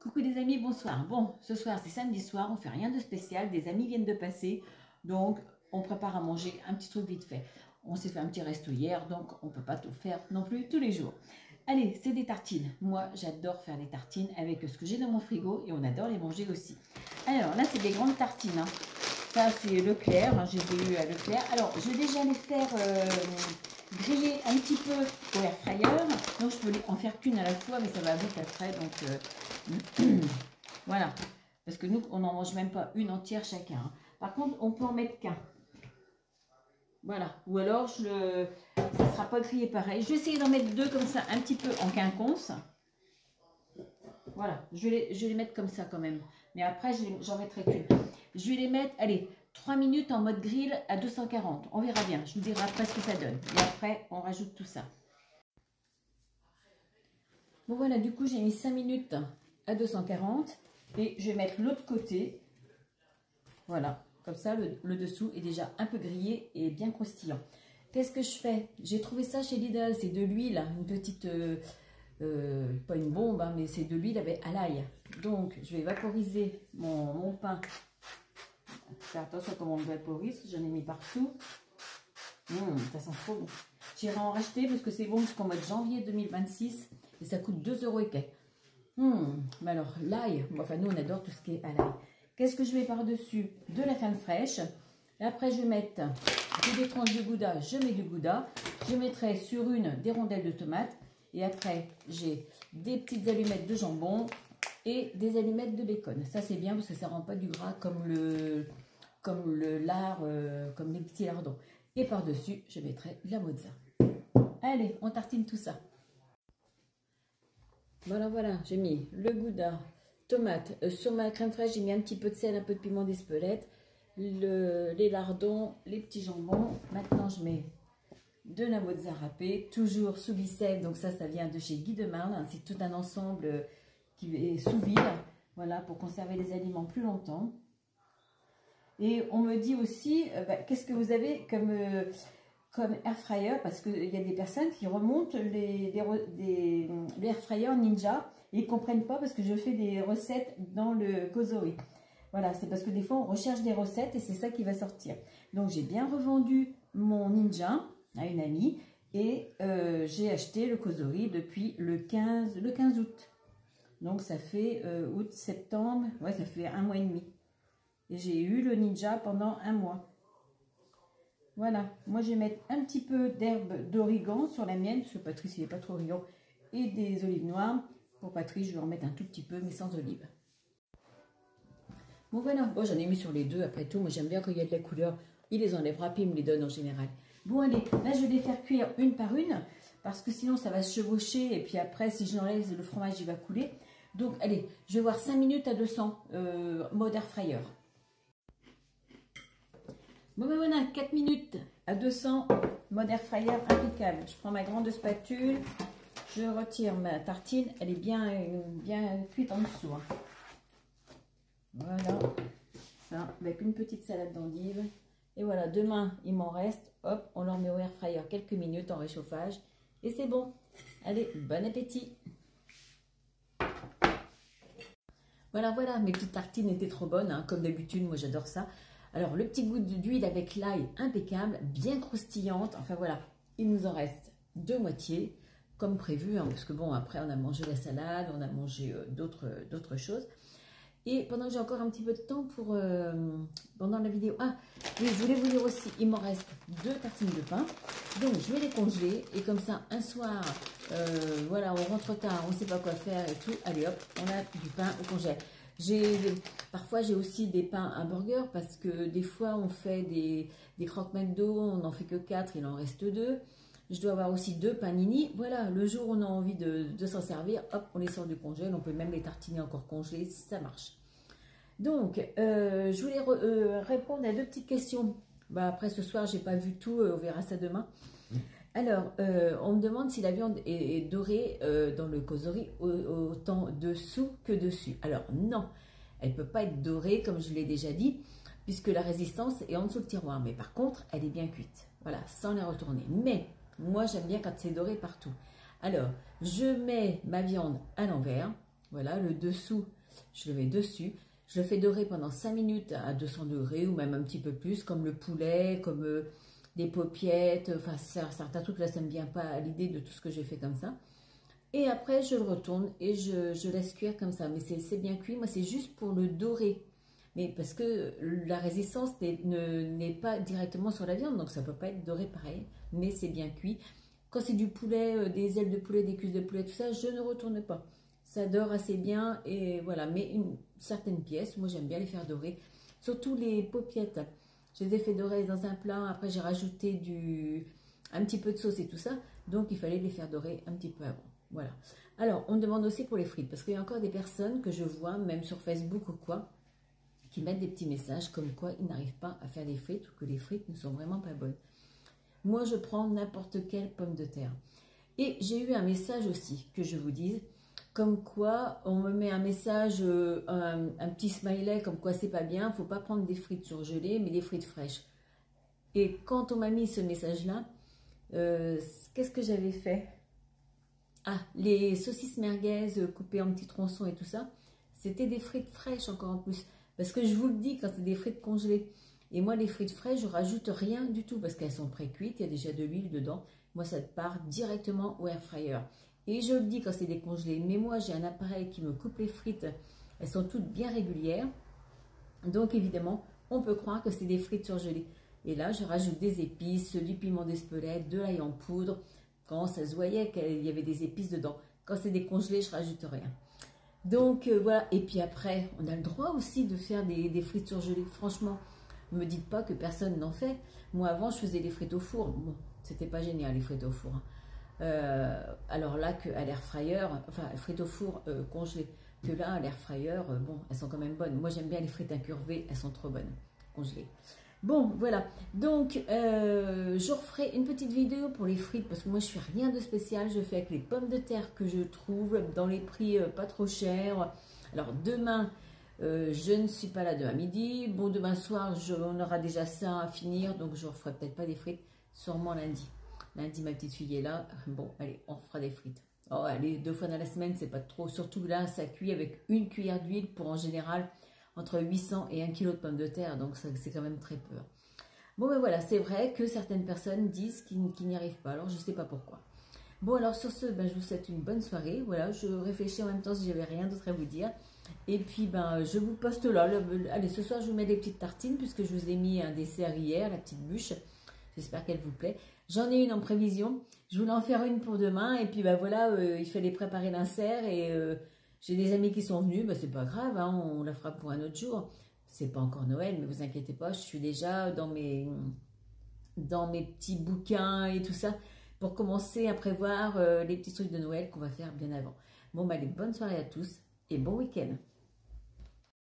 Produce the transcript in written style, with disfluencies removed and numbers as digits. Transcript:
Coucou des amis, bonsoir. Bon, ce soir c'est samedi soir, on fait rien de spécial, des amis viennent de passer, donc on prépare à manger un petit truc vite fait. On s'est fait un petit resto hier, donc on peut pas tout faire non plus tous les jours. Allez, c'est des tartines. Moi, j'adore faire des tartines avec ce que j'ai dans mon frigo et on adore les manger aussi. Alors là, c'est des grandes tartines, hein. Ça, c'est Leclerc, hein, je les ai eu à Leclerc. Alors, je vais déjà les faire griller un petit peu au air fryer. Donc, je peux en faire qu'une à la fois, mais ça va vite après. Donc, voilà. Parce que nous, on n'en mange même pas une entière chacun, hein. Par contre, on peut en mettre qu'un. Voilà. Ou alors, ça ne sera pas grillé pareil. Je vais essayer d'en mettre deux comme ça, un petit peu en quinconce. Voilà. Je vais les mettre comme ça quand même. Mais après, j'en mettrai qu'une. Je vais les mettre, allez, 3 minutes en mode grill à 240. On verra bien. Je vous dirai après ce que ça donne. Et après, on rajoute tout ça. Bon, voilà. Du coup, j'ai mis 5 minutes à 240. Et je vais mettre l'autre côté. Voilà. Comme ça, le dessous est déjà un peu grillé et bien croustillant. Qu'est-ce que je fais? J'ai trouvé ça chez Lidl. C'est de l'huile, une petite... pas une bombe, hein, mais c'est de l'huile à l'ail. Donc, je vais vaporiser mon pain. Faire attention à comment on le vaporise. J'en ai mis partout. Ça sent trop bon. J'irai en racheter parce que c'est bon jusqu'en mois de janvier 2026. Et ça coûte 2 € et quelques. Mais alors, l'ail, enfin nous on adore tout ce qui est à l'ail. Qu'est-ce que je mets par-dessus? De la crème fraîche. Et après, je vais mettre des tranches de gouda. Je mets du gouda. Je mettrai sur une des rondelles de tomates. Et après, j'ai des petites allumettes de jambon et des allumettes de bacon. Ça, c'est bien parce que ça ne rend pas du gras comme le lard, comme les petits lardons. Et par-dessus, je mettrai de la mozza. Allez, on tartine tout ça. Voilà, j'ai mis le gouda, tomate. Sur ma crème fraîche, j'ai mis un petit peu de sel, un peu de piment d'Espelette, les lardons, les petits jambons. Maintenant, je mets de la mozza râpée, toujours sous vide. Donc ça vient de chez Guy de Marle. C'est tout un ensemble qui est sous vide. Voilà, pour conserver les aliments plus longtemps. Et on me dit aussi, qu'est-ce que vous avez comme air fryer? Parce qu'il y a des personnes qui remontent les air fryer Ninja et ils ne comprennent pas parce que je fais des recettes dans le Cosori. Voilà, c'est parce que des fois on recherche des recettes et c'est ça qui va sortir. Donc j'ai bien revendu mon Ninja à une amie et j'ai acheté le Cosori depuis le 15 août. Donc ça fait août, septembre, ouais, ça fait 1 mois et demi. Et j'ai eu le Ninja pendant 1 mois. Voilà, moi je vais mettre un petit peu d'herbe d'origan sur la mienne, parce que Patrice il n'est pas trop origan, et des olives noires. Pour Patrice, je vais en mettre un tout petit peu, mais sans olives. Bon voilà, bon, j'en ai mis sur les deux, après tout, moi j'aime bien quand il y a de la couleur, il les enlèvera, puis il me les donne en général. Bon allez, là je vais les faire cuire une par une, parce que sinon ça va se chevaucher, et puis après si je l'enlève, le fromage il va couler. Donc allez, je vais voir 5 minutes à 200, mode air fryer. Bon ben voilà, 4 minutes à 200, mode air fryer impeccable. Je prends ma grande spatule, je retire ma tartine, elle est bien cuite en dessous, hein. Voilà, ça, avec une petite salade d'endive. Et voilà, demain il m'en reste, hop, on leur met au air fryer quelques minutes en réchauffage. Et c'est bon. Allez, bon appétit. Voilà, mes petites tartines étaient trop bonnes, hein, comme d'habitude, moi j'adore ça. Alors, le petit goût d'huile avec l'ail impeccable, bien croustillante. Enfin voilà, il nous en reste 2 moitiés, comme prévu, hein, parce que bon, après on a mangé la salade, on a mangé d'autres choses. Et pendant que j'ai encore un petit peu de temps pour pendant la vidéo, oui, je voulais vous dire aussi, il m'en reste 2 tartines de pain. Donc, je vais les congeler et comme ça, un soir, voilà, on rentre tard, on ne sait pas quoi faire et tout. Allez hop, on a du pain au congèle. Parfois, j'ai aussi des pains à burger parce que des fois, on fait des croque McDo, on n'en fait que 4, il en reste 2. Je dois avoir aussi 2 panini. Voilà, le jour où on a envie de s'en servir, hop, on les sort du congèle. On peut même les tartiner encore congelés, ça marche. Donc, je voulais répondre à 2 petites questions. Après, ce soir, j'ai pas vu tout, on verra ça demain. Alors, on me demande si la viande est dorée dans le Cosori autant dessous que dessus. Alors, non, elle ne peut pas être dorée, comme je l'ai déjà dit, puisque la résistance est en dessous du tiroir. Mais par contre, elle est bien cuite. Voilà, sans la retourner. Mais, moi, j'aime bien quand c'est doré partout. Alors, je mets ma viande à l'envers. Voilà, le dessous, je le mets dessus. Je le fais dorer pendant 5 minutes à 200 degrés ou même un petit peu plus, comme le poulet, comme des paupiettes. Enfin, certains trucs, là, ça ne me vient pas à l'idée de tout ce que j'ai fait comme ça. Et après, je le retourne et je laisse cuire comme ça. Mais c'est bien cuit. Moi, c'est juste pour le dorer. Mais parce que la résistance n'est pas directement sur la viande, donc ça ne peut pas être doré pareil. Mais c'est bien cuit. Quand c'est du poulet, des ailes de poulet, des cuisses de poulet, tout ça, je ne retourne pas. Ça dore assez bien et voilà. Mais certaines pièces, moi, j'aime bien les faire dorer. Surtout les paupiettes. Je les ai fait dorer dans un plat. Après, j'ai rajouté un petit peu de sauce et tout ça. Donc, il fallait les faire dorer un petit peu avant. Voilà. Alors, on me demande aussi pour les frites, parce qu'il y a encore des personnes que je vois, même sur Facebook ou quoi, qui mettent des petits messages comme quoi ils n'arrivent pas à faire des frites ou que les frites ne sont vraiment pas bonnes. Moi, je prends n'importe quelle pomme de terre. Et j'ai eu un message aussi, que je vous dise, comme quoi on me met un message, un petit smiley, comme quoi c'est pas bien, il ne faut pas prendre des frites surgelées, mais des frites fraîches. Et quand on m'a mis ce message-là, qu'est-ce que j'avais fait? Ah, les saucisses merguez coupées en petits tronçons et tout ça, c'était des frites fraîches encore en plus. Parce que je vous le dis, quand c'est des frites congelées, et moi les frites fraîches, je rajoute rien du tout parce qu'elles sont pré-cuites, il y a déjà de l'huile dedans. Moi, ça part directement au air fryer. Et je le dis quand c'est des congelés, mais moi j'ai un appareil qui me coupe les frites, elles sont toutes bien régulières. Donc évidemment, on peut croire que c'est des frites surgelées. Et là, je rajoute des épices, du piment d'Espelette, de l'ail en poudre. Quand ça se voyait qu'il y avait des épices dedans. Quand c'est décongelé, je rajoute rien. Donc voilà. Et puis après, on a le droit aussi de faire des frites surgelées. Franchement, ne me dites pas que personne n'en fait. Moi, avant, je faisais des frites au four. Bon, c'était pas génial, les frites au four. Alors là, qu'à l'air fryer, enfin, frites au four congelées, que là, à l'air fryer, bon, elles sont quand même bonnes. Moi, j'aime bien les frites incurvées, elles sont trop bonnes, congelées. Bon, voilà. Donc, je referai une petite vidéo pour les frites parce que moi, je fais rien de spécial. Je fais avec les pommes de terre que je trouve dans les prix pas trop chers. Alors, demain, je ne suis pas là demain midi. Bon, demain soir, on aura déjà ça à finir. Donc, je ne referai peut-être pas des frites. Sûrement lundi. Lundi, ma petite fille est là. Bon, allez, on fera des frites. Oh, allez, 2 fois dans la semaine, c'est pas trop. Surtout là, ça cuit avec une cuillère d'huile pour en général entre 800 et 1 kg de pommes de terre, donc c'est quand même très peu. Bon, ben voilà, c'est vrai que certaines personnes disent qu'ils n'y arrivent pas, alors je ne sais pas pourquoi. Bon, alors sur ce, ben, je vous souhaite une bonne soirée. Voilà, je réfléchis en même temps si j'avais rien d'autre à vous dire. Et puis, ben, je vous poste là. Allez, ce soir, je vous mets des petites tartines puisque je vous ai mis un dessert hier, la petite bûche. J'espère qu'elle vous plaît. J'en ai une en prévision. Je voulais en faire une pour demain. Et puis, ben voilà, il fallait préparer l'insert et... j'ai des amis qui sont venus, ben c'est pas grave, hein, on la fera pour un autre jour. C'est pas encore Noël, mais vous inquiétez pas, je suis déjà dans mes petits bouquins et tout ça pour commencer à prévoir les petits trucs de Noël qu'on va faire bien avant. Bon, ben allez, bonne soirée à tous et bon week-end.